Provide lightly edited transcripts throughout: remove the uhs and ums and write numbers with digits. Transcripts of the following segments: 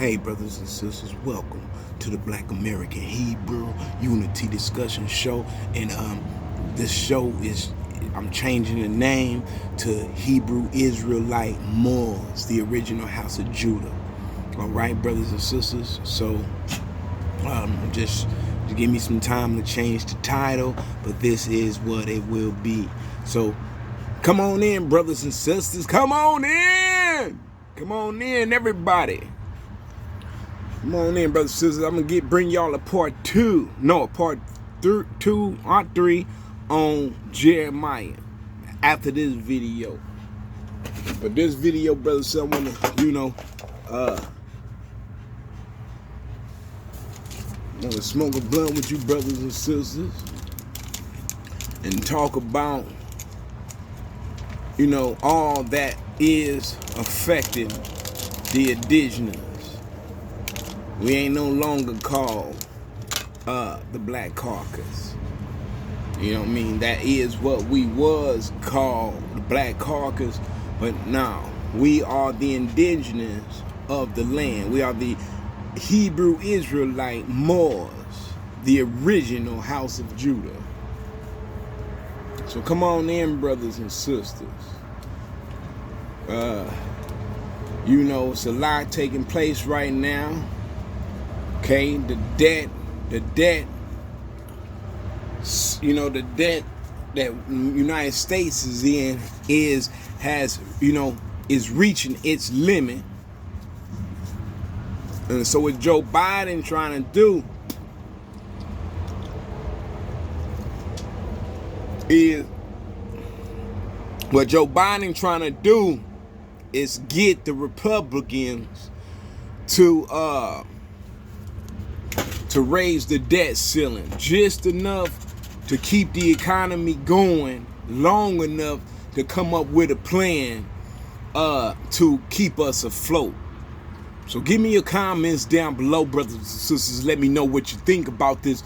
Hey, brothers and sisters, welcome to the Black American Hebrew Unity Discussion Show. And this show I'm changing the name to Hebrew Israelite Moors, the original house of Judah. All right, brothers and sisters. So just to give me some time to change the title, but this is what it will be. So come on in, brothers and sisters. Come on in. Come on in, everybody. Come on in, brothers and sisters. I'm gonna bring y'all a part 3 on Jeremiah after this video. But this video, brothers and sisters, I wanna smoke a blunt with you, brothers and sisters, and talk about all that is affecting the indigenous. We ain't no longer called the Black Caucus. You know what I mean? That is what we was called, the Black Caucus. But now, we are the indigenous of the land. We are the Hebrew Israelite Moors, the original house of Judah. So come on in, brothers and sisters. It's a lot taking place right now. Okay, the debt that United States is in is reaching its limit. And so what Joe Biden trying to do is get the Republicans to raise the debt ceiling just enough to keep the economy going long enough to come up with a plan to keep us afloat. So give me your comments down below, brothers and sisters. Let me know what you think about this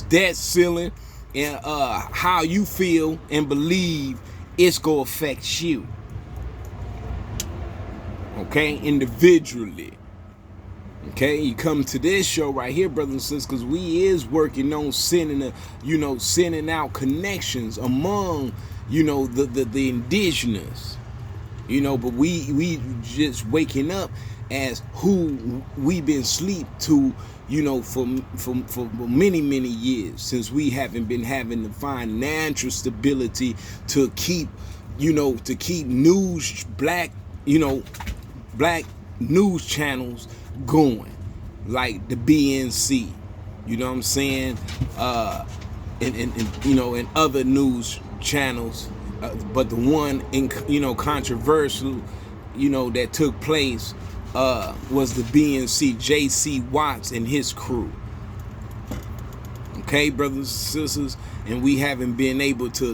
debt ceiling and how you feel and believe it's gonna affect you. Okay, individually. Okay, you come to this show right here, brothers and sisters, because we is working on sending out connections among, the indigenous. But we just waking up as who we've been asleep to, for many, many years, since we haven't been having the financial stability to keep news, black news channels going, like the BNC, you know what I'm saying, and other news channels, but the one controversial, that took place was the BNC, J.C. Watts and his crew. Okay, brothers and sisters, and we haven't been able to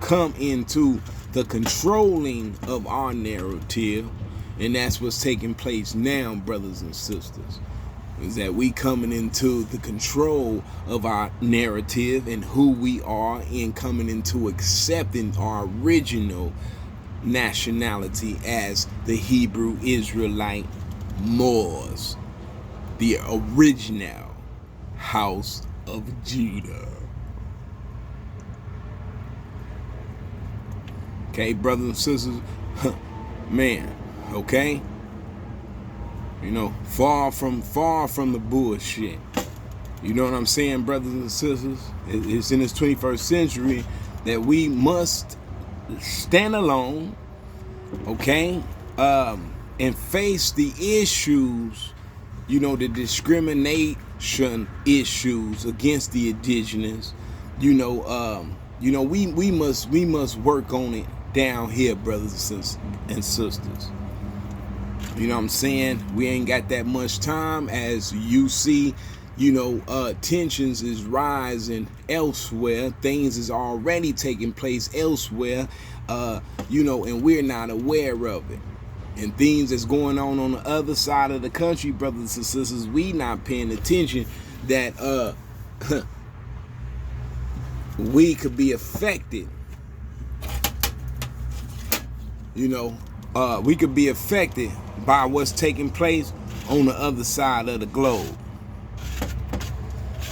come into the controlling of our narrative. And that's what's taking place now, brothers and sisters, is that we coming into the control of our narrative and who we are, and coming into accepting our original nationality as the Hebrew Israelite Moors, the original house of Judah. Okay, brothers and sisters, man. Okay, far from the bullshit. You know what I'm saying, brothers and sisters? It's in this 21st century that we must stand alone, okay, and face the issues, the discrimination issues against the indigenous. We must work on it down here, brothers and sisters. You know what I'm saying? We ain't got that much time, as you see, tensions is rising elsewhere. Things is already taking place elsewhere, and we're not aware of it. And things that's going on the other side of the country, brothers and sisters, we not paying attention that we could be affected, we could be affected by what's taking place on the other side of the globe.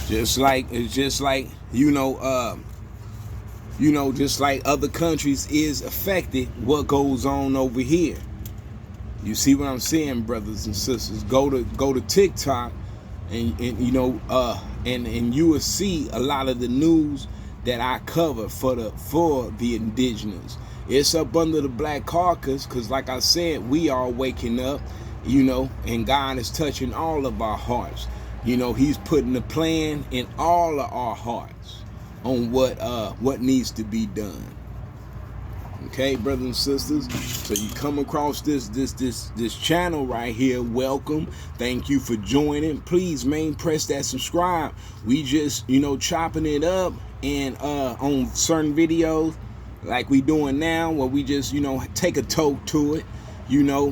Just like just like other countries is affected what goes on over here. You see what I'm saying, brothers and sisters? Go to TikTok and you will see a lot of the news that I cover for the indigenous. It's up under the black caucus, because like I said, we are waking up, and God is touching all of our hearts. He's putting a plan in all of our hearts on what needs to be done. Okay, brothers and sisters. So you come across this channel right here, welcome. Thank you for joining. Please, man, press that subscribe. We just, chopping it up and on certain videos like we doing now, where we just, take a talk to it,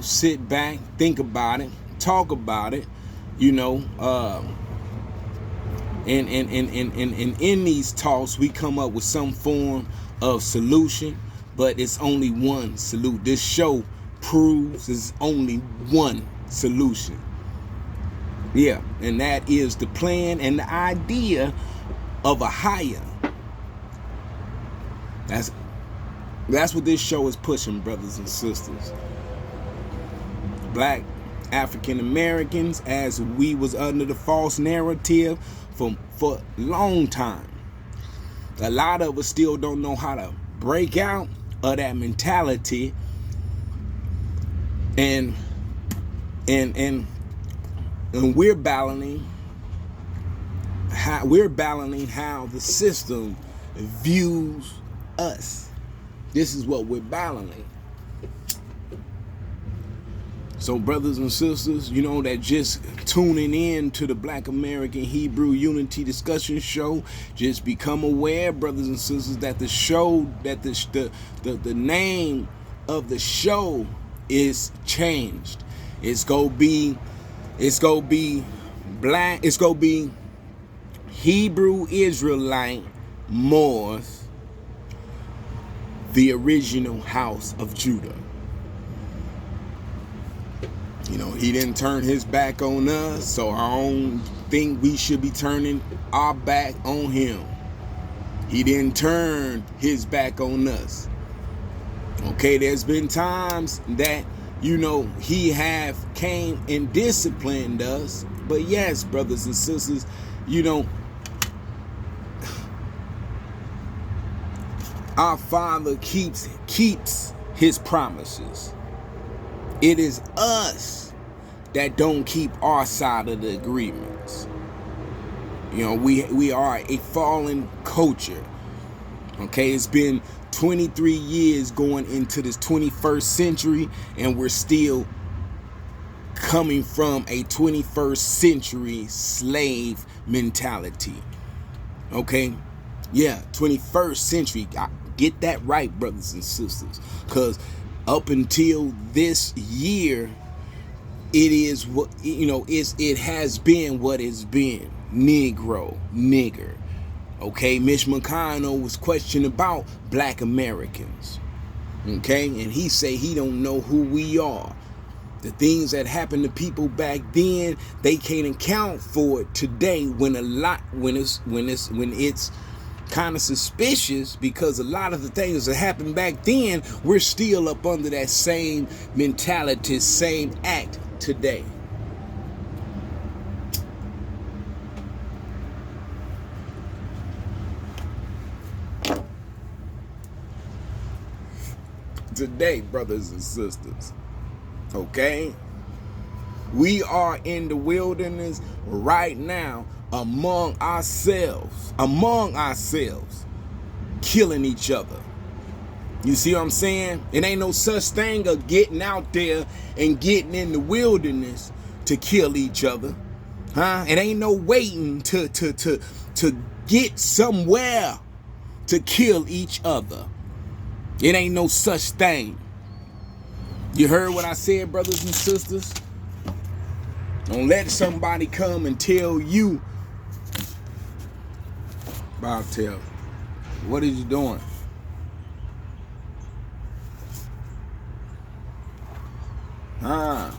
sit back, think about it, talk about it, and in these talks we come up with some form of solution, but it's only one solution. This show proves there's only one solution. Yeah, and that is the plan and the idea of a higher. That's what this show is pushing, brothers and sisters. Black African Americans, as we was under the false narrative for a long time. A lot of us still don't know how to break out of that mentality, and we're battling how the system views us. This is what we're battling. So brothers and sisters, that just tuning in to the Black American Hebrew Unity Discussion Show, just become aware, brothers and sisters, that the show, that the name of the show is changed. It's gonna be Hebrew Israelite Moors, the original house of Judah. He didn't turn his back on us, so I don't think we should be turning our back on him. He didn't turn his back on us. Okay, there's been times that, he have came and disciplined us, but yes, brothers and sisters, our Father keeps his promises. It is us that don't keep our side of the agreements. We are a fallen culture. Okay, it's been 23 years going into this 21st century, and we're still coming from a 21st century slave mentality. Okay, yeah, 21st century. Get that right, brothers and sisters, because up until this year, it is what it has been what it's been. Nigger. Okay, Mitch McConnell was questioned about Black Americans. Okay, and he say he don't know who we are. The things that happened to people back then, they can't account for it today. When it's kind of suspicious, because a lot of the things that happened back then, we're still up under that same mentality, same act today. Today, brothers and sisters, okay, we are in the wilderness right now, among ourselves, killing each other. You see what I'm saying? It ain't no such thing of getting out there and getting in the wilderness to kill each other, huh? It ain't no waiting to get somewhere to kill each other. It ain't no such thing. You heard what I said, brothers and sisters? Don't let somebody come and tell you. Bob, tell. What are you doing? Ah.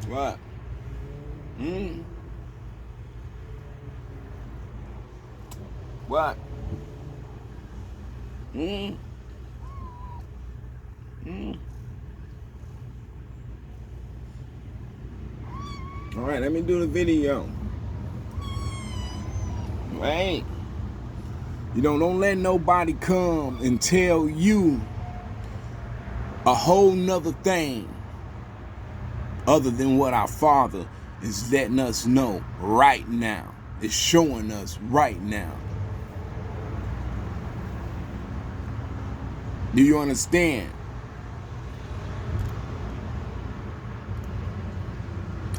What? What? All right, let me do the video. Right? Don't let nobody come and tell you a whole nother thing other than what our Father is letting us know right now. It's showing us right now. Do you understand?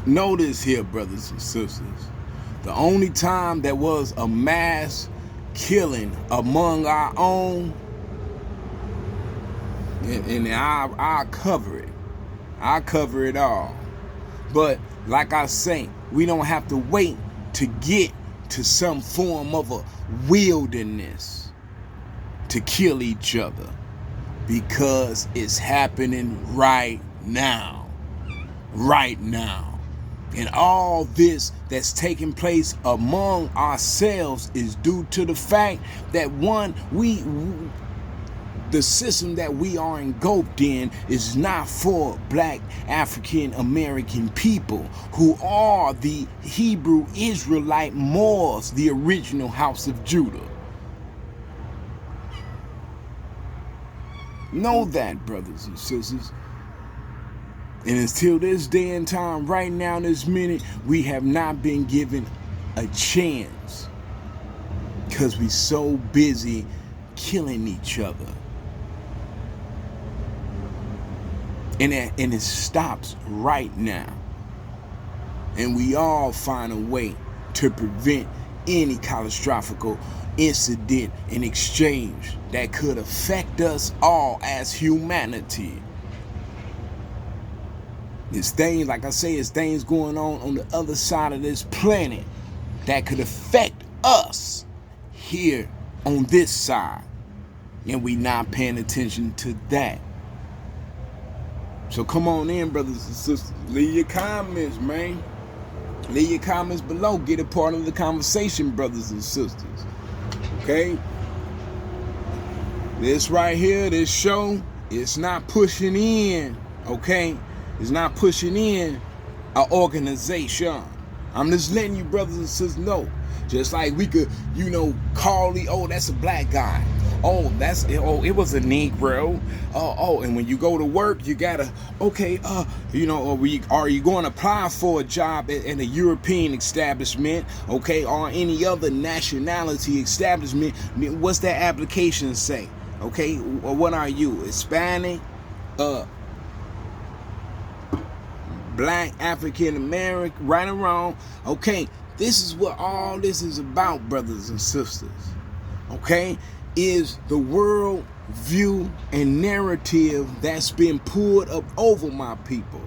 Notice here, brothers and sisters, the only time there was a mass killing among our own, and I'll cover it. I'll cover it all. But like I say, we don't have to wait to get to some form of a wilderness to kill each other, because it's happening right now. Right now. And all this that's taking place among ourselves is due to the fact that, one, the system that we are engulfed in is not for black African American people who are the Hebrew Israelite Moors, the original house of Judah. Know that, brothers and sisters. And until this day and time, right now, this minute, we have not been given a chance because we so busy killing each other. And it stops right now. And we all find a way to prevent any catastrophic incident in exchange that could affect us all as humanity. It's things, like I say, it's things going on the other side of this planet that could affect us here on this side. And we not paying attention to that. So come on in, brothers and sisters. Leave your comments, man. Leave your comments below. Get a part of the conversation, brothers and sisters. Okay? This right here, this show, it's not pushing in, okay? It's not pushing in an organization. I'm just letting you brothers and sisters know. Just like we could, call that's a black guy. It was a Negro. And when you go to work, you gotta, are you going to apply for a job in a European establishment, or any other nationality establishment? What's that application say? Okay, what are you? Hispanic? Black, African American, right or wrong? Okay, this is what all this is about, brothers and sisters. Okay, is the world view and narrative that's been pulled up over my people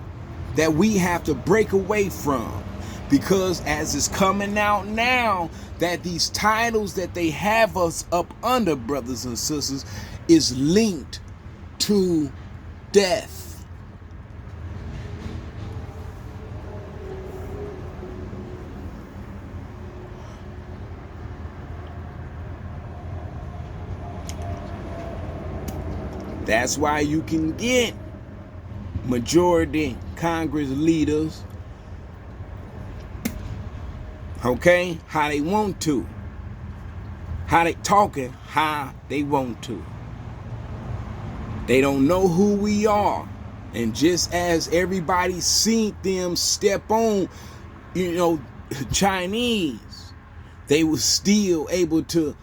that we have to break away from, because as it's coming out now that these titles that they have us up under, brothers and sisters, is linked to death. That's why you can get majority Congress leaders, how they want to. How they talking, how they want to. They don't know who we are. And just as everybody seen them step on, Chinese, they were still able to,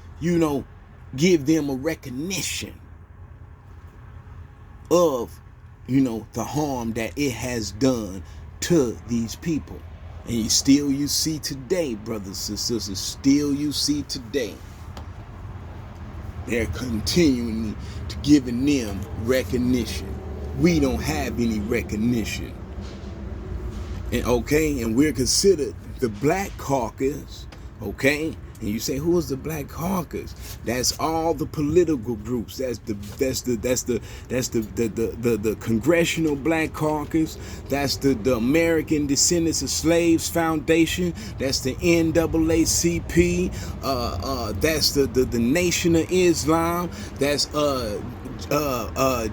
give them a recognition of, the harm that it has done to these people. And you see today, brothers and sisters, still you see today, they're continuing to giving them recognition. We don't have any recognition. And we're considered the black caucus, Okay, and you say, who is the Black Caucus? That's all the political groups. That's the Congressional Black Caucus. That's the American Descendants of Slaves Foundation. That's the NAACP. That's the Nation of Islam. That's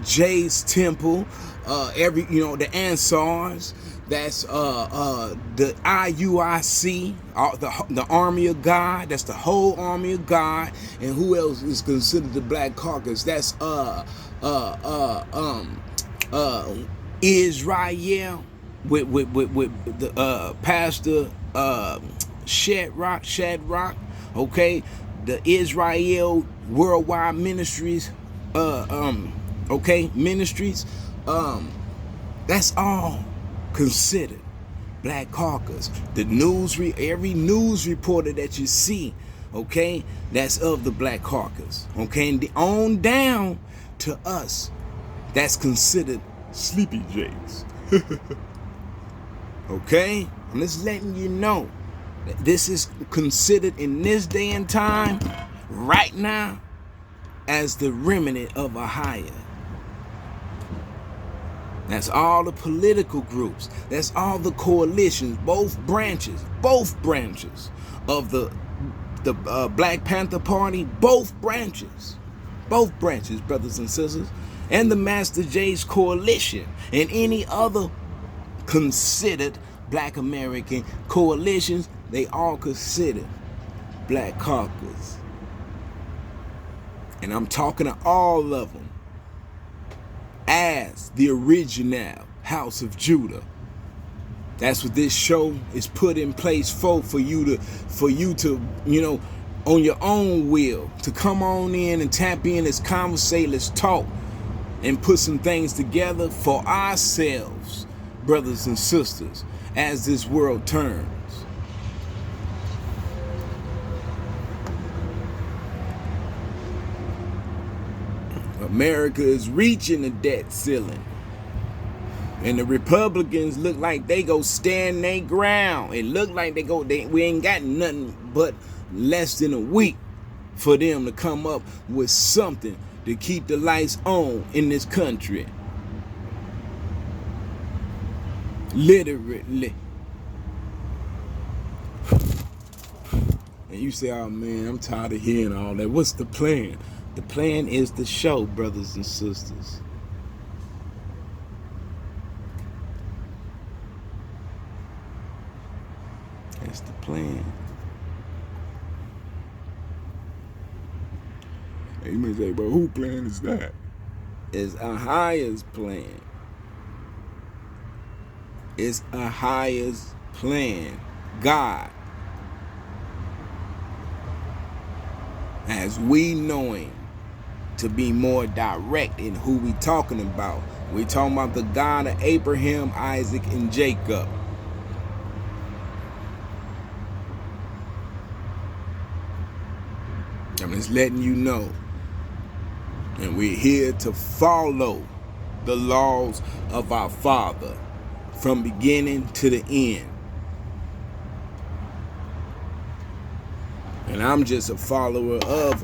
Jay's Temple. The Ansars. That's the IUIC, the Army of God. That's the whole Army of God. And who else is considered the Black Caucus? That's Israel with the Pastor Shadrach. Okay, the Israel Worldwide Ministries. Ministries. That's all considered Black Caucus. The every news reporter that you see, okay, that's of the Black Caucus. Okay, and on down to us, that's considered Sleepy Jays. Okay, I'm just letting you know that this is considered in this day and time, right now, as the remnant of a higher. That's all the political groups. That's all the coalitions, both branches of the Black Panther Party, both branches, brothers and sisters, and the Master J's coalition, and any other considered Black American coalitions, they all consider Black Caucus. And I'm talking to all of them as the original House of Judah. That's what this show is put in place for you to, on your own will, to come on in and tap in, let's conversate, let's talk, and put some things together for ourselves, brothers and sisters, as this world turns. America is reaching the debt ceiling. And the Republicans look like they go stand their ground. It look like we ain't got nothing but less than a week for them to come up with something to keep the lights on in this country. Literally. And you say, oh man, I'm tired of hearing all that. What's the plan? The plan is the show, brothers and sisters. That's the plan. And you may say, but whose plan is that? It's Ahiah's plan. It's Ahiah's plan. God. As we know him, to be more direct in who we talking about. We talking about the God of Abraham, Isaac, and Jacob. I'm just letting you know. And we're here to follow the laws of our Father from beginning to the end. And I'm just a follower of,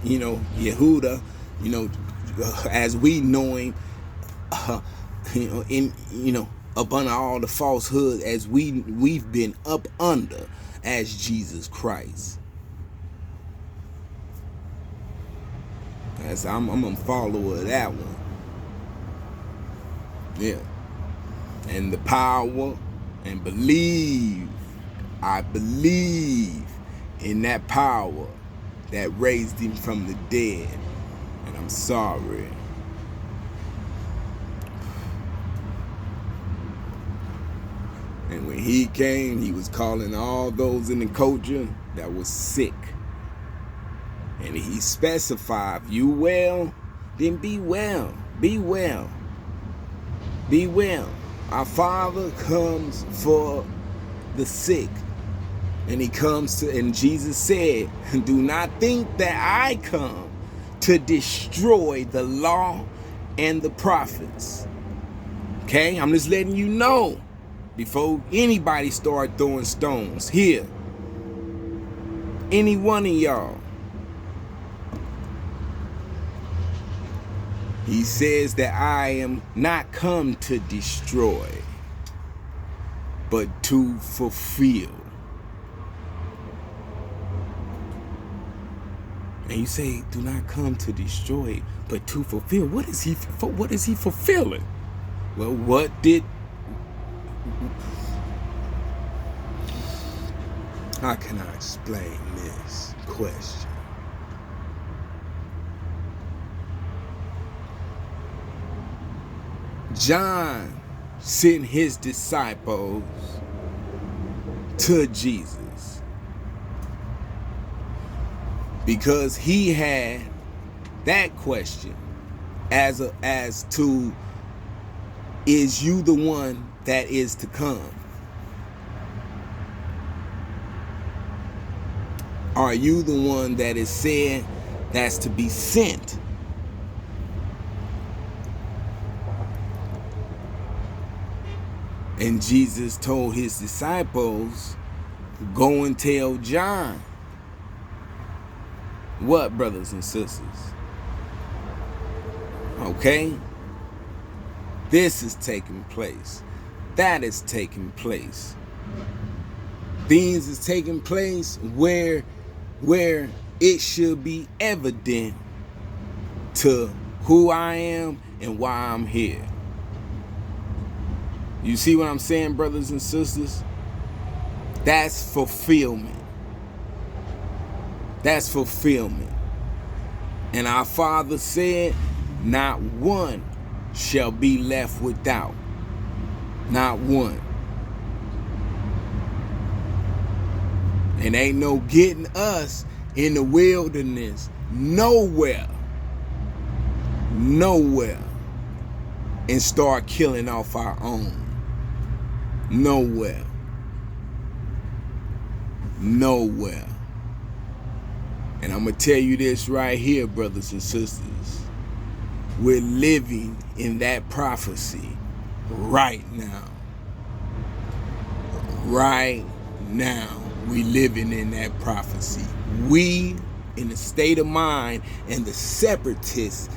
Yehuda, as we know him, up under all the falsehood as we've been up under as Jesus Christ. As I'm a follower of that one. Yeah. And the power and I believe in that power that raised him from the dead. And I'm sorry. And when he came, he was calling all those in the culture that was sick. And he specified, you well, then be well. Be well. Be well. Our Father comes for the sick. And he comes to, and Jesus said, do not think that I come to destroy the law and the prophets. Okay, I'm just letting you know before anybody start throwing stones here. Any one of y'all. He says that I am not come to destroy, but to fulfill. And you say, do not come to destroy, but to fulfill. What is he fulfilling? Well, how can I explain this question? John sent his disciples to Jesus because he had that question as to, is you the one that is to come? Are you the one that is said that's to be sent? And Jesus told his disciples, go and tell John. What, brothers and sisters? Okay? This is taking place. That is taking place. Things is taking place where it should be evident to who I am and why I'm here. You see what I'm saying, brothers and sisters? That's fulfillment. That's fulfillment. And our Father said, not one shall be left without. Not one. And ain't no getting us in the wilderness nowhere. Nowhere. And start killing off our own. Nowhere. Nowhere. And I'm going to tell you this right here, brothers and sisters. We're living in that prophecy right now. Right now. We living in that prophecy. We, in the state of mind and the separateness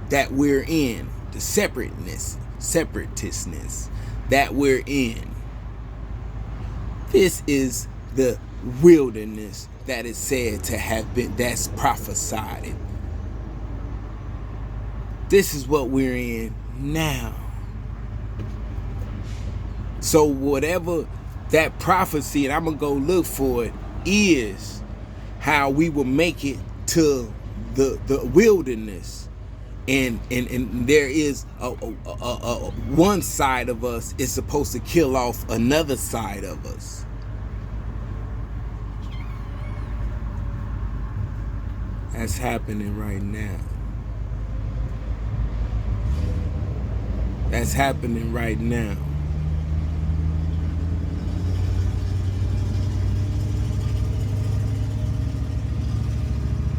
that we're in, the separatisteness that we're in. This is the wilderness that is said to have been, that's prophesied. This is what we're in now. So whatever that prophecy, and I'm going to go look for it, is how we will make it to the wilderness. And there is a one side of us is supposed to kill off another side of us. That's happening right now. That's happening right now.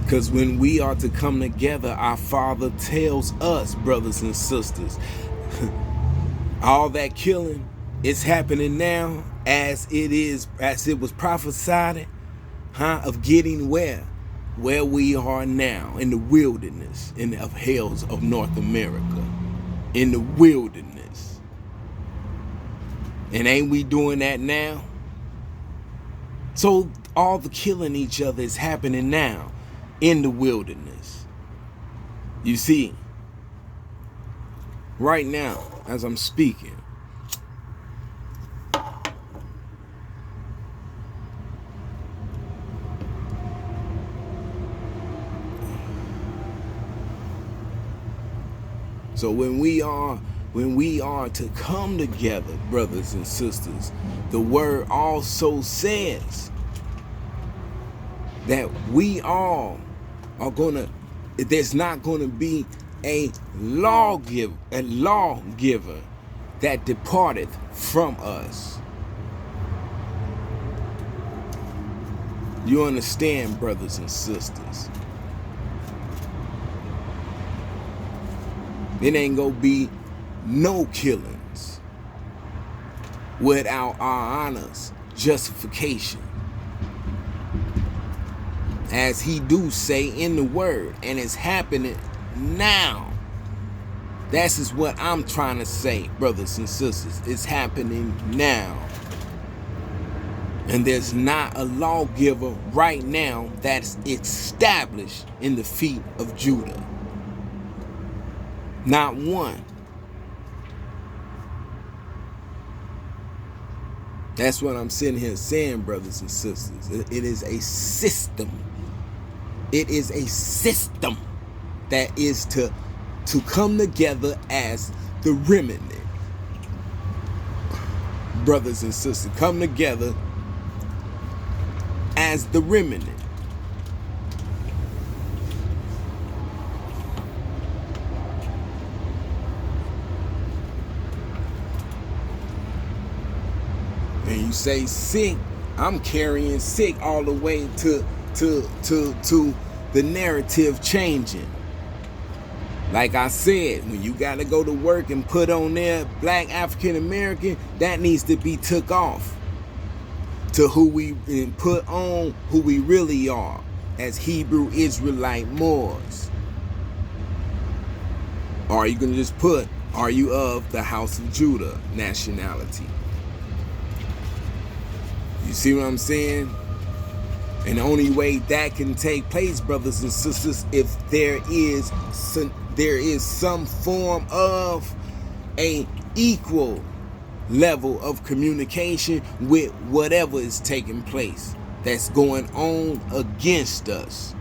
Because when we are to come together, our Father tells us, brothers and sisters, all that killing is happening now as it was prophesied, of getting where we are now, in the wilderness, in the hills of North America, in the wilderness. And ain't we doing that now? So all the killing each other is happening now. In the wilderness. You see, right now, as I'm speaking, so when we are to come together, brothers and sisters, the word also says that we all are there's not gonna be a lawgiver that departeth from us. You understand, brothers and sisters? It ain't gonna be no killings without our honor's justification. as he do say in the word, and it's happening now. That's is what I'm trying to say, brothers and sisters. It's happening now. And there's not a lawgiver right now that's established in the feet of Judah. Not one. That's what I'm sitting here saying, brothers and sisters. It is a system. It is a system that is to come together as the remnant. Brothers and sisters, come together as the remnant. And you say sick, I'm carrying sick all the way to the narrative changing. Like I said, when you got to go to work and put on there Black African American, that needs to be took off to who we and put on who we really are as Hebrew Israelite Moors. Or are you going to just put, are you of the house of Judah nationality? You see what I'm saying? And the only way that can take place, brothers and sisters, if there is some form of a equal level of communication with whatever is taking place that's going on against us.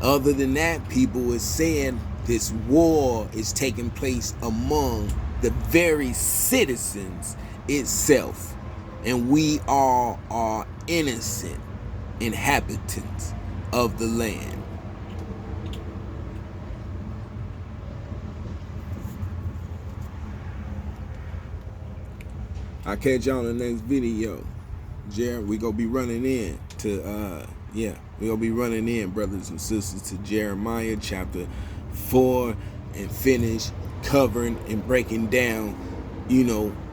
Other than that, people is saying this war is taking place among the very citizens itself. And we all are innocent inhabitants of the land. I'll catch y'all in the next video. Jared, we gonna be running in to we gonna be running in, brothers and sisters, to Jeremiah chapter 4 and finish covering and breaking down,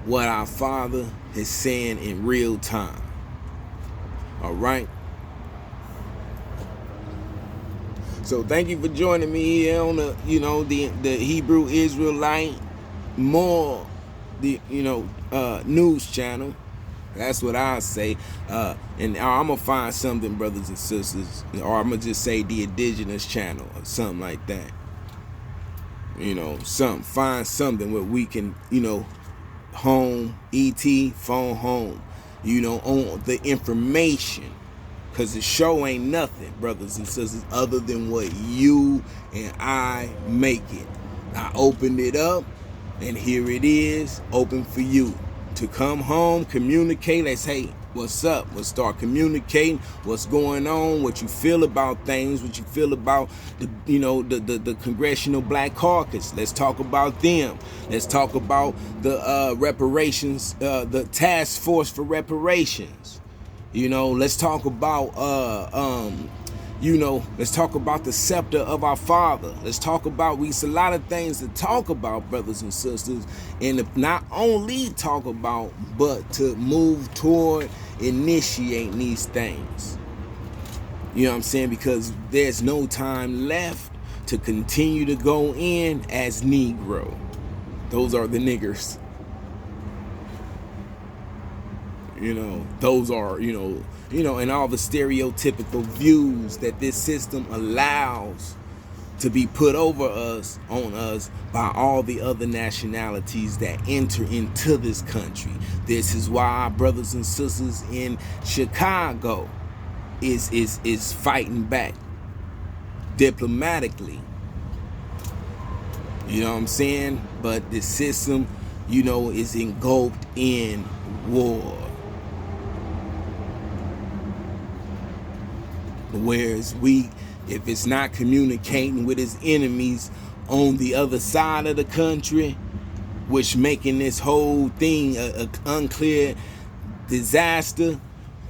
what our Father is saying in real time. All right. So thank you for joining me here on the the Hebrew Israelite more news channel. That's what I say. And I'm gonna find something, brothers and sisters, or I'm gonna just say the indigenous channel or something like that. Find something where we can, home, phone home, on the information. Because the show ain't nothing, brothers and sisters, other than what you and I make it. I opened it up, and here it is, open for you to come home, communicate. Let's, hey, what's up? Let's start communicating what's going on, what you feel about things, what you feel about the Congressional Black Caucus. Let's talk about them. Let's talk about the reparations, the task force for reparations. Let's talk about let's talk about the scepter of our Father. Let's talk about, it's a lot of things to talk about, brothers and sisters, and not only talk about, but to move toward initiating these things. You know what I'm saying? Because there's no time left to continue to go in as Negro. Those are the niggers. Those are, and all the stereotypical views that this system allows to be put over us, on us, by all the other nationalities that enter into this country. This is why our brothers and sisters in Chicago is fighting back diplomatically. You know what I'm saying? But the system, is engulfed in war. Whereas if it's not communicating with its enemies on the other side of the country, which making this whole thing a unclear disaster,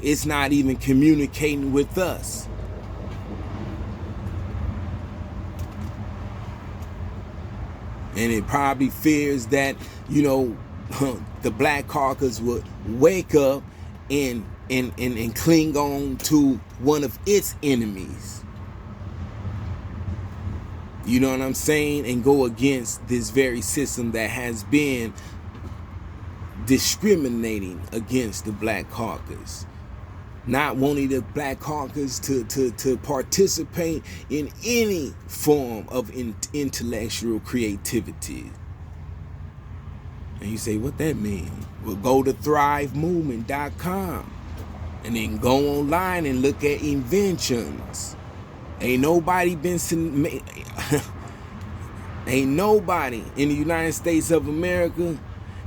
it's not even communicating with us. And it probably fears that, the Black Caucus would wake up and and cling on to one of its enemies. You know what I'm saying? And go against this very system that has been discriminating against the Black Caucus. Not wanting the Black Caucus to participate in any form of intellectual creativity. And you say, what that mean? Well, go to thrivemovement.com and then go online and look at inventions. Ain't nobody ain't nobody in the United States of America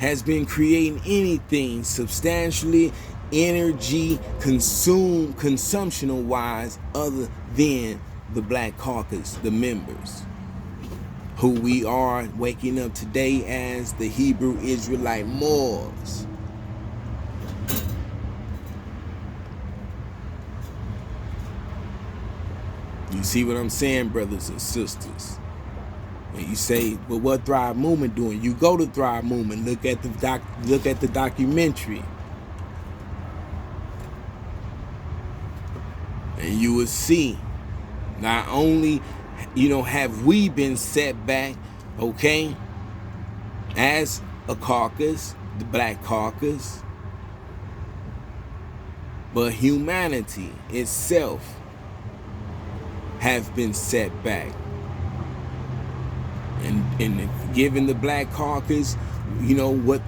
has been creating anything substantially energy consumptional wise other than the Black Caucus, the members, who we are waking up today as the Hebrew Israelite Moors. You see what I'm saying, brothers and sisters? And you say, well, what Thrive Movement doing? You go to Thrive Movement, look at the documentary, and you will see not only, have we been set back, okay, as a caucus, the Black Caucus, but humanity itself have been set back. And giving the Black Caucus, what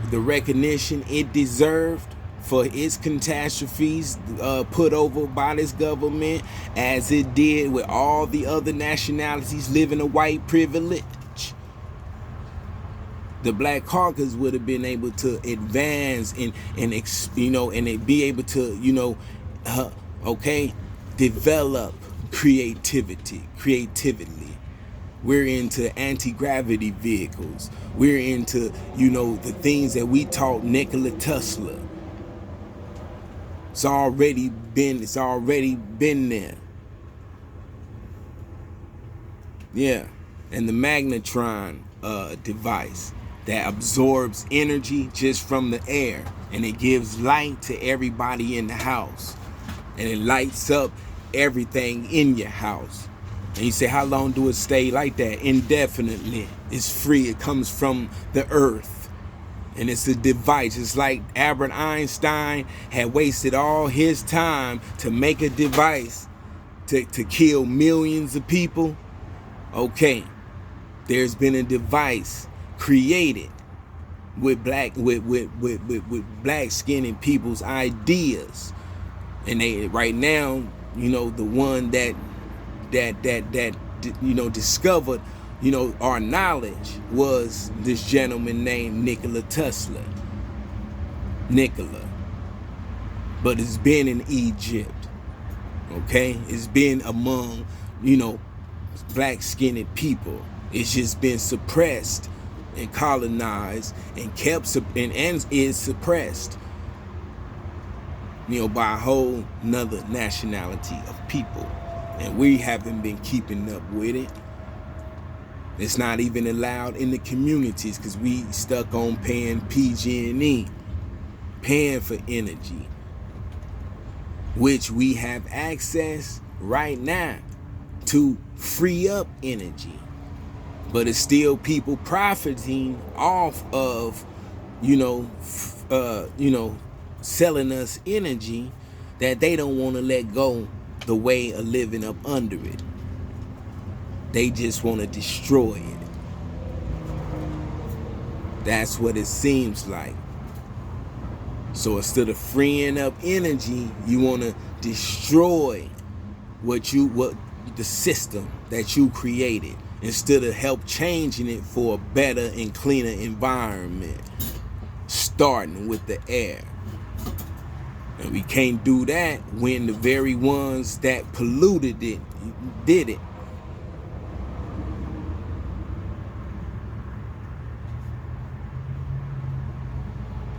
the recognition it deserved for its catastrophes put over by this government, as it did with all the other nationalities living a white privilege. The Black Caucus would have been able to advance and be able to develop creatively. We're into anti-gravity vehicles. We're into the things that we taught Nikola Tesla. It's already been there. Yeah. And the magnetron device that absorbs energy just from the air, and it gives light to everybody in the house, and it lights up everything in your house. And you say, how long do it stay like that? Indefinitely. It's free. It comes from the earth. And it's a device. It's like Albert Einstein had wasted all his time to make a device to kill millions of people. Okay. There's been a device created with black skinned people's ideas. And they right now, the one that discovered our knowledge was this gentleman named Nikola Tesla. But it's been in Egypt, okay? It's been among black skinned people. It's just been suppressed and colonized and kept and is suppressed by a whole nother nationality of people. And we haven't been keeping up with it. It's not even allowed in the communities because we stuck on paying PG&E, paying for energy, which we have access right now to free up energy. But it's still people profiting off of, selling us energy that they don't want to let go the way of living up under it. They just want to destroy it. That's what it seems like. So instead of freeing up energy, you want to destroy what the system that you created, instead of help changing it for a better and cleaner environment, starting with the air. And we can't do that when the very ones that polluted it did it.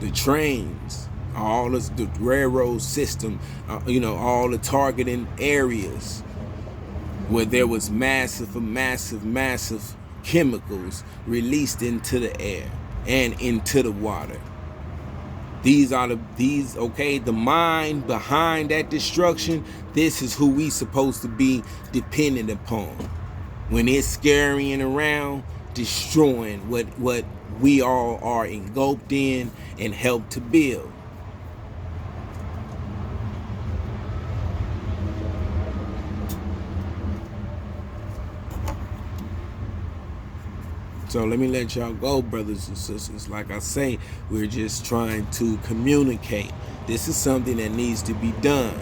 The trains, the railroad system, all the targeting areas where there was massive chemicals released into the air and into the water. The mind behind that destruction, this is who we supposed to be dependent upon. When it's scurrying around, destroying what we all are engulfed in and help to build. So let me let y'all go, brothers and sisters. Like I say, we're just trying to communicate. This is something that needs to be done.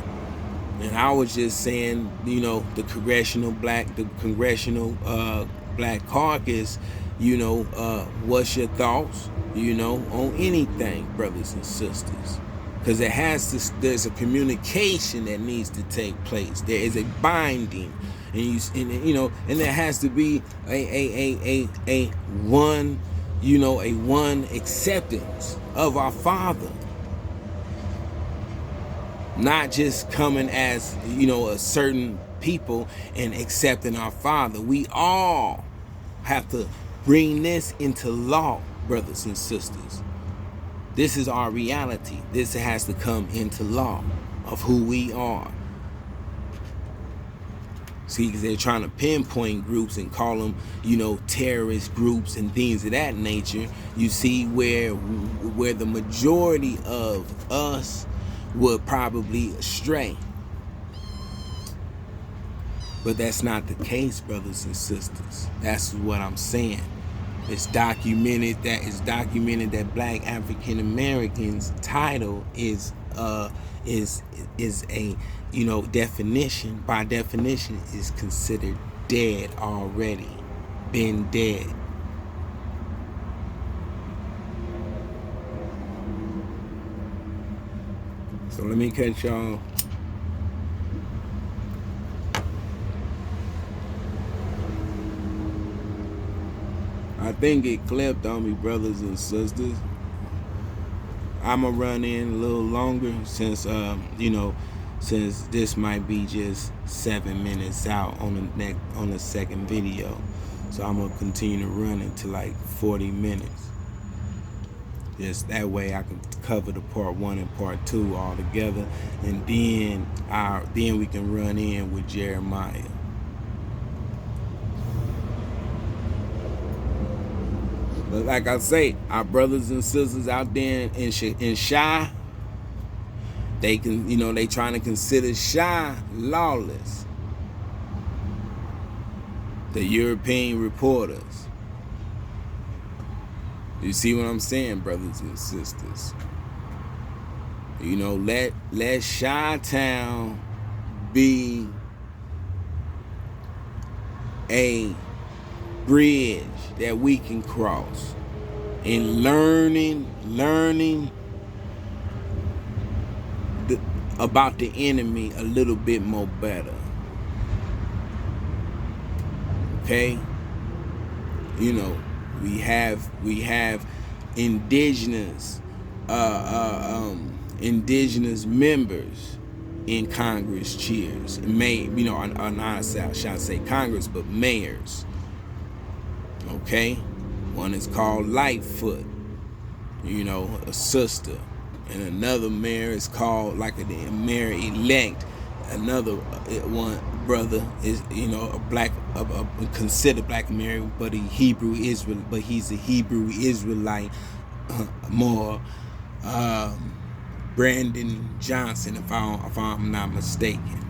And I was just saying, the Congressional Black Caucus, what's your thoughts, on anything, brothers and sisters? Because there's a communication that needs to take place. There is a binding, and there has to be a one acceptance of our Father. Not just coming as, a certain people and accepting our Father. We all have to bring this into law, brothers and sisters. This is our reality. This has to come into law of who we are. See, because they're trying to pinpoint groups and call them, terrorist groups and things of that nature. You see where the majority of us would probably stray. But that's not the case, brothers and sisters. That's what I'm saying. It's documented that Black African Americans title is a definition, by definition, is considered dead already, been dead. So let me catch y'all. I think it clipped on me, brothers and sisters. I'ma run in a little longer since since this might be just 7 minutes out on the second video. So I'm gonna continue to run into like 40 minutes. Just that way I can cover the part 1 and part 2 all together, and then we can run in with Jeremiah. But like I say, our brothers and sisters out there in Shy, they can, they trying to consider Shy lawless. The European reporters. You see what I'm saying, brothers and sisters? Let Chi-Town be a bridge that we can cross in learning about the enemy a little bit more better. Okay? We have indigenous members in Congress chairs, not say Congress, but mayors. Okay, one is called Lightfoot, a sister, and another mayor is called like a mayor elect. Another one brother is considered Black American, but he's a Hebrew Israelite. More Brandon Johnson, if I'm not mistaken.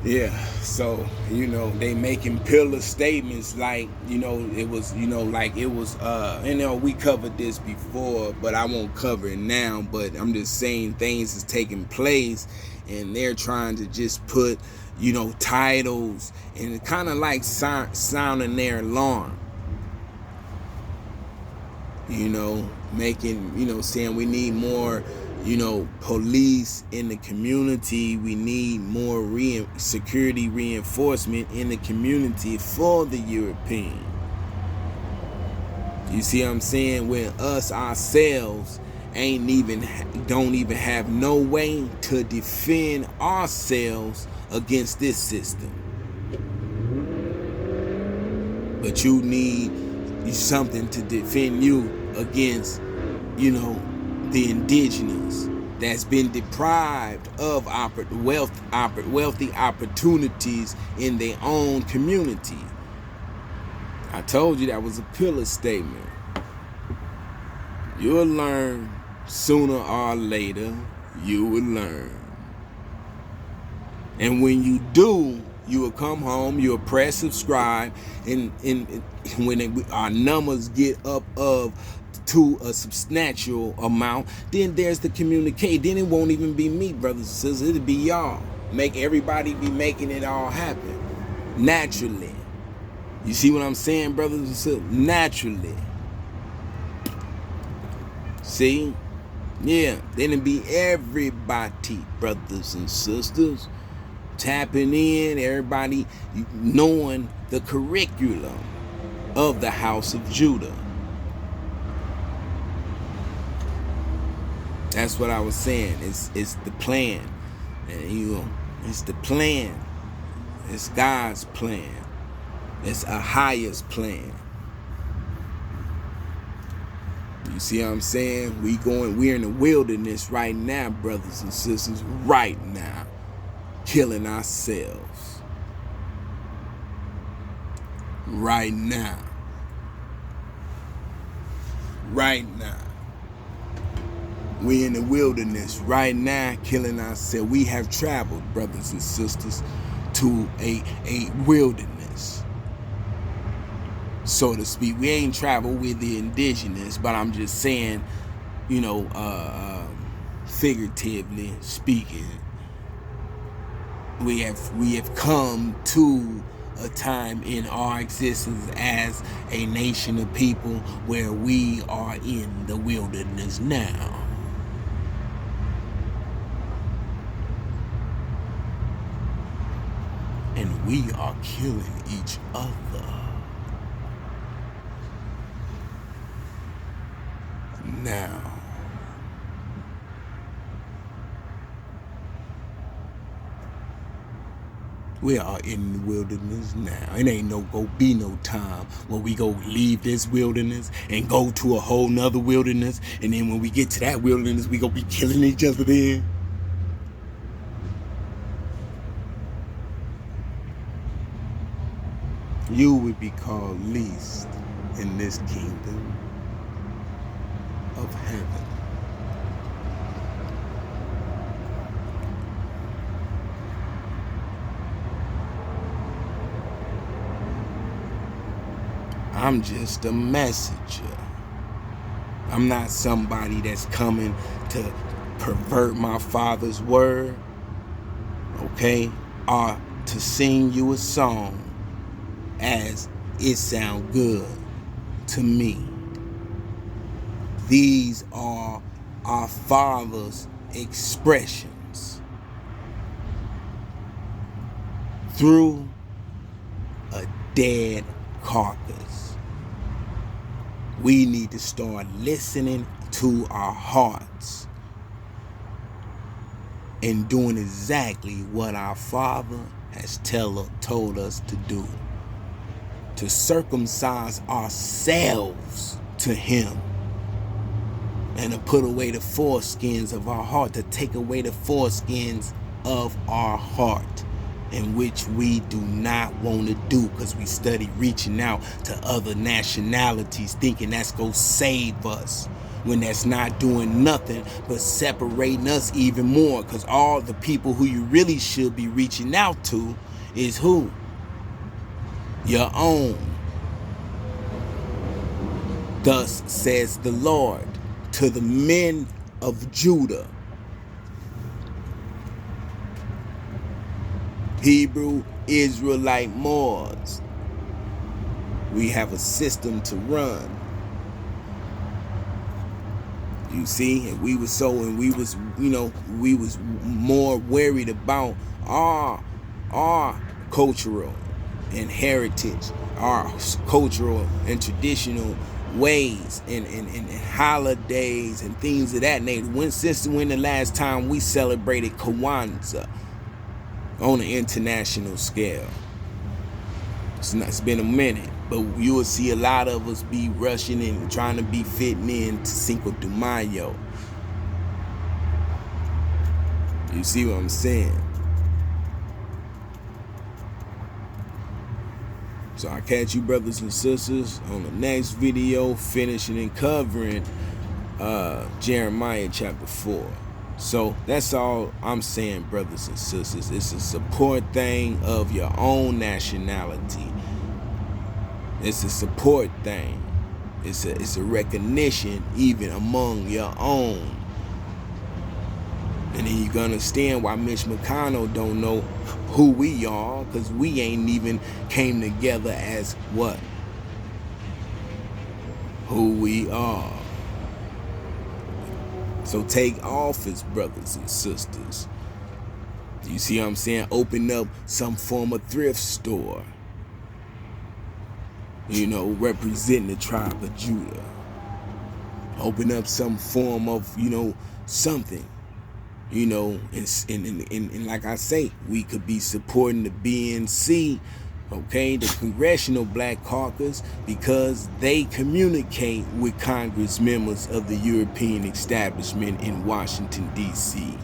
Yeah, so they making pillar statements like it was we covered this before, but I won't cover it now. But I'm just saying things is taking place, and they're trying to just put titles and kind of like sounding their alarm. Making saying we need more police in the community. We need more security reinforcement in the community for the European. You see what I'm saying? When us ourselves don't even have no way to defend ourselves against this system. But you need something to defend you against the indigenous that's been deprived of wealthy opportunities in their own community. I told you that was a pillar statement. You'll learn sooner or later. You will learn. And when you do, you will come home, you'll press subscribe, and when our numbers get up to a substantial amount, then there's the communicate. Then it won't even be me, brothers and sisters. It'll be y'all. Make everybody be making it all happen naturally. You see what I'm saying, brothers and sisters? Naturally. See? Yeah. Then it'll be everybody, brothers and sisters, tapping in, everybody knowing the curriculum of the house of Judah. That's what I was saying. It's the plan. And it's the plan. It's God's plan. It's a highest plan. You see what I'm saying? We're in the wilderness right now, brothers and sisters, right now. Killing ourselves. Right now. Right now. We're in the wilderness right now, killing ourselves. We have traveled, brothers and sisters, to a wilderness, so to speak. We ain't traveled with the indigenous, but I'm just saying, figuratively speaking, we have come to a time in our existence as a nation of people where we are in the wilderness now. And we are killing each other. Now. We are in the wilderness now. It ain't gonna be no time when we go leave this wilderness and go to a whole nother wilderness. And then when we get to that wilderness, we gonna be killing each other then. You would be called least in this kingdom of heaven. I'm just a messenger. I'm not somebody that's coming to pervert my Father's word, okay? Or to sing you a song as it sound good to me. These are our Father's expressions through a dead carcass. We need to start listening to our hearts and doing exactly what our Father has told us to do. To circumcise ourselves to Him. And to put away the foreskins of our heart. To take away the foreskins of our heart. In which we do not want to do, because we study reaching out to other nationalities thinking that's going to save us, when that's not doing nothing but separating us even more, because all the people who you really should be reaching out to is who? Your own. Thus says the Lord to the men of Judah. Hebrew Israelite Moors. We have a system to run. You see, and we was more worried about our cultural and heritage, our cultural and traditional ways and holidays and things of that nature. Since when the last time we celebrated Kwanzaa on an international scale? It's been a minute. But you will see a lot of us be rushing and trying to be fitting in to Cinco de Mayo. You see what I'm saying? So I catch you brothers and sisters on the next video, finishing and covering Jeremiah chapter 4. So that's all I'm saying, brothers and sisters. It's a support thing of your own nationality. It's a support thing. It's a recognition even among your own. And then you can understand why Mitch McConnell don't know who we are, because we ain't even came together as what? Who we are. So take office, brothers and sisters. You see what I'm saying? Open up some form of thrift store. You know, representing the tribe of Judah. Open up some form of, you know, something. You know, and like I say, we could be supporting the BNC, okay, the Congressional Black Caucus, because they communicate with Congress members of the European establishment in Washington, D.C.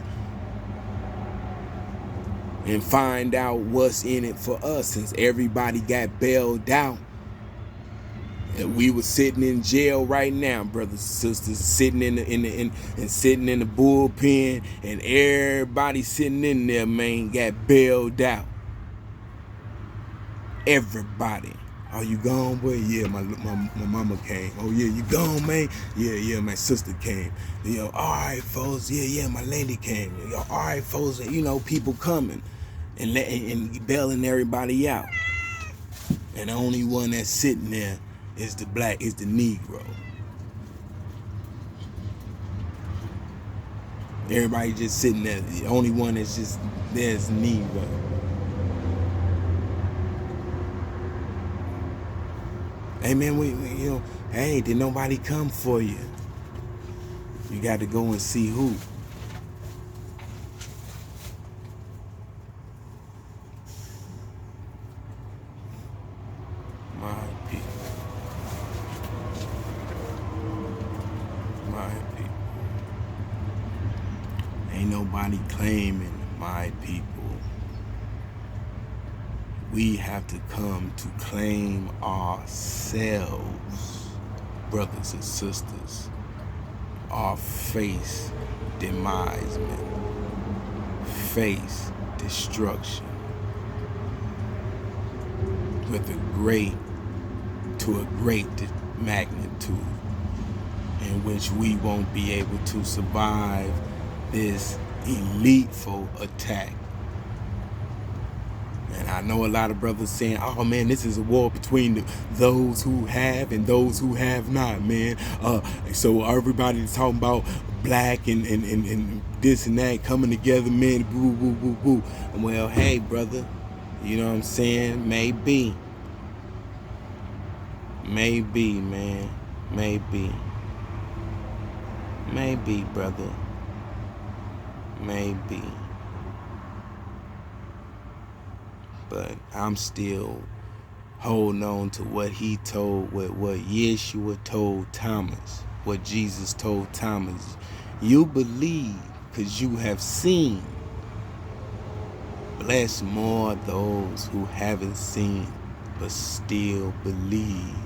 and find out what's in it for us, since everybody got bailed out. And we were sitting in jail right now, brothers and sisters, sitting in the bullpen, and everybody sitting in there, man, got bailed out. Everybody. Oh, you gone, boy? Yeah, my mama came. Oh yeah, you gone, man? Yeah, my sister came. You know, all right, folks. Yeah, my lady came. You know, all right, folks. You know, people coming and bailing everybody out, and the only one that's sitting there is the Negro. Everybody just sitting there. The only one that's just there is the Negro. Hey man, we you know, hey, did nobody come for you? You got to go and see who. My people. My people. Ain't nobody claiming my people. We have to come to claim ourselves, brothers and sisters. Our face demisement, face destruction, with a great magnitude, in which we won't be able to survive this eliteful attack. And I know a lot of brothers saying, oh man, this is a war between those who have and those who have not, man. So everybody's talking about black and this and that coming together, man, boo, boo, boo, boo. Well, hey, brother, you know what I'm saying? Maybe, man, maybe, brother, maybe. But I'm still holding on to what he told, what Yeshua told Thomas, what Jesus told Thomas. You believe because you have seen. Bless more those who haven't seen but still believe.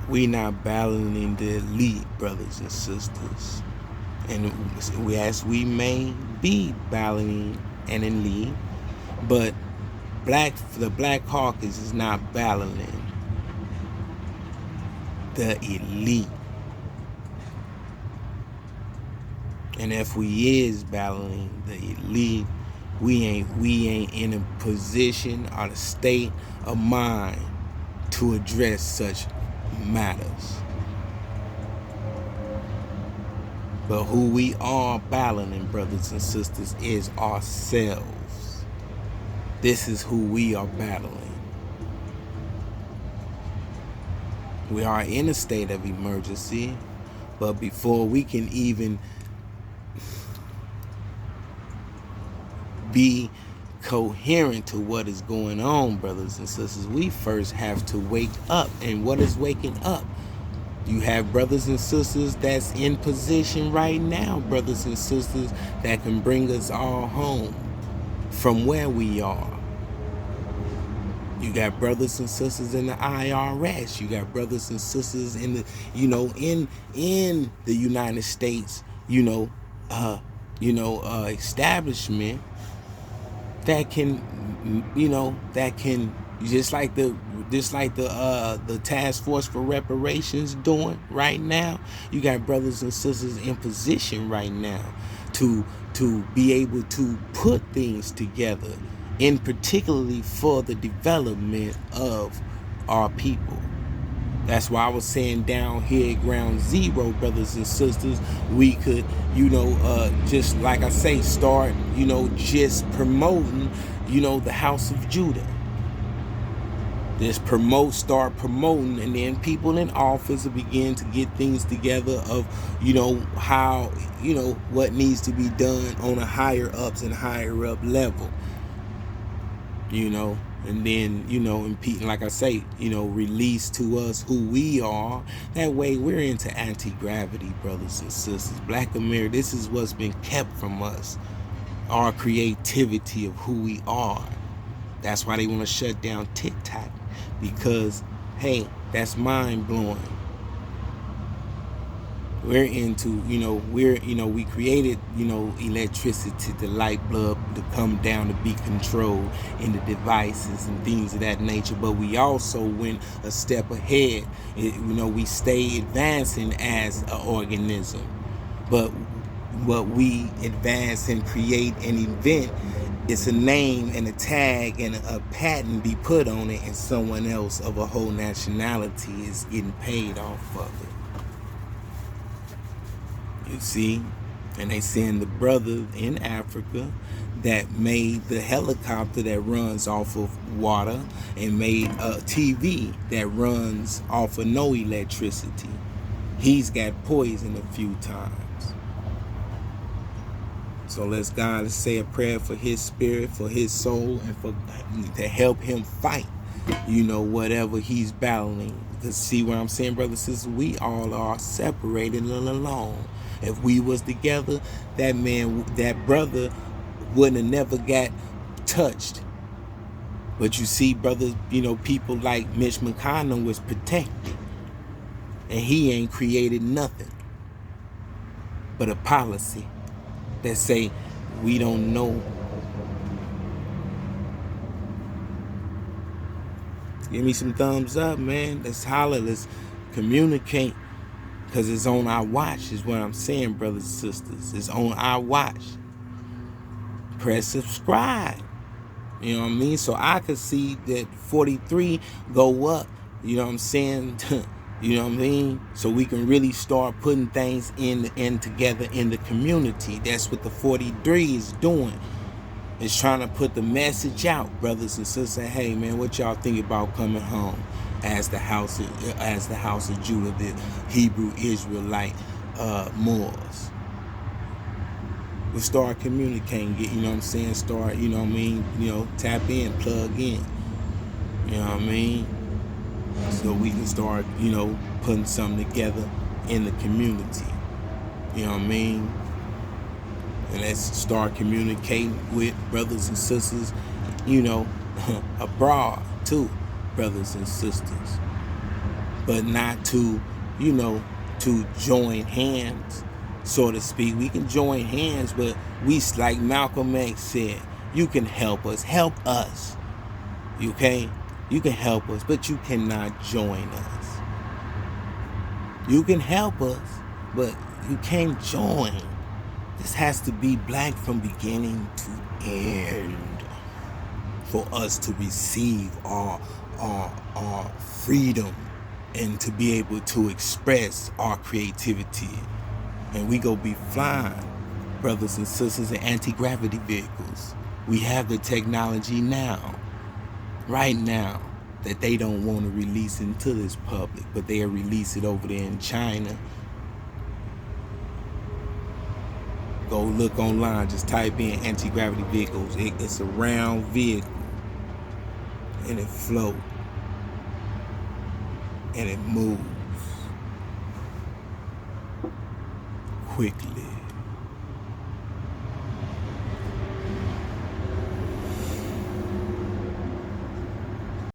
We not battling the elite, brothers and sisters. And we may be battling an elite, but the Black Caucus is not battling the elite. And if we is battling the elite, we ain't in a position or a state of mind to address such matters. But who we are battling, brothers and sisters, is ourselves. This is who we are battling. We are in a state of emergency, but before we can even be coherent to what is going on, brothers and sisters, we first have to wake up. And what is waking up? You have brothers and sisters that's in position right now, brothers and sisters, that can bring us all home from where we are. You got brothers and sisters in the IRS. You got brothers and sisters in the, in the United States, establishment that can just like the task force for reparations doing right now. You got brothers and sisters in position right now to be able to put things together, in particularly for the development of our people. That's why I was saying down here at ground zero, brothers and sisters, we could, just like I say, start, just promoting, the house of Judah. Just start promoting, and then people in office will begin to get things together of, how, what needs to be done on a higher ups and higher up level. And then, and like I say, release to us who we are. That way we're into anti-gravity, brothers and sisters. Black America, this is what's been kept from us. Our creativity of who we are. That's why they want to shut down TikTok. Because, hey, that's mind-blowing. We're into, we created, electricity, the light bulb to come down to be controlled in the devices and things of that nature. But we also went a step ahead. We stay advancing as an organism. But what we advance and create and invent, it's a name and a tag and a patent be put on it, and someone else of a whole nationality is getting paid off of it. You see? And they send the brother in Africa that made the helicopter that runs off of water and made a TV that runs off of no electricity. He's got poisoned a few times. So let's say a prayer for his spirit, for his soul, and to help him fight, whatever he's battling. Because see what I'm saying, brothers and sisters, we all are separated and alone. If we was together, that brother wouldn't have never got touched. But you see, brothers, people like Mitch McConnell was protected. And he ain't created nothing but a policy that say we don't know. Give me some thumbs up, man. Let's holler. Let's communicate. Because it's on our watch, is what I'm saying, brothers and sisters. It's on our watch. Press subscribe. You know what I mean? So I could see that 43 go up. You know what I'm saying? You know what I mean? So we can really start putting things in together in the community. That's what the 43 is doing. It's trying to put the message out, brothers and sisters. Hey, man, what y'all think about coming home as the house of Judah, the Hebrew Israelite Moors? We'll start communicating, start, tap in, plug in. You know what I mean? So we can start, putting something together in the community. You know what I mean? And let's start communicating with brothers and sisters, abroad too, brothers and sisters. But not to, to join hands, so to speak. We can join hands, but like Malcolm X said, you can help us. Help us. Okay? You can help us, but you cannot join us. You can help us, but you can't join. This has to be black from beginning to end for us to receive our freedom and to be able to express our creativity. And we go be flying, brothers and sisters, in anti-gravity vehicles. We have the technology now, right now, that they don't want to release into this public, but they'll release it over there in China. Go look online. Just type in anti-gravity vehicles. It's a round vehicle, and it floats, and it moves quickly.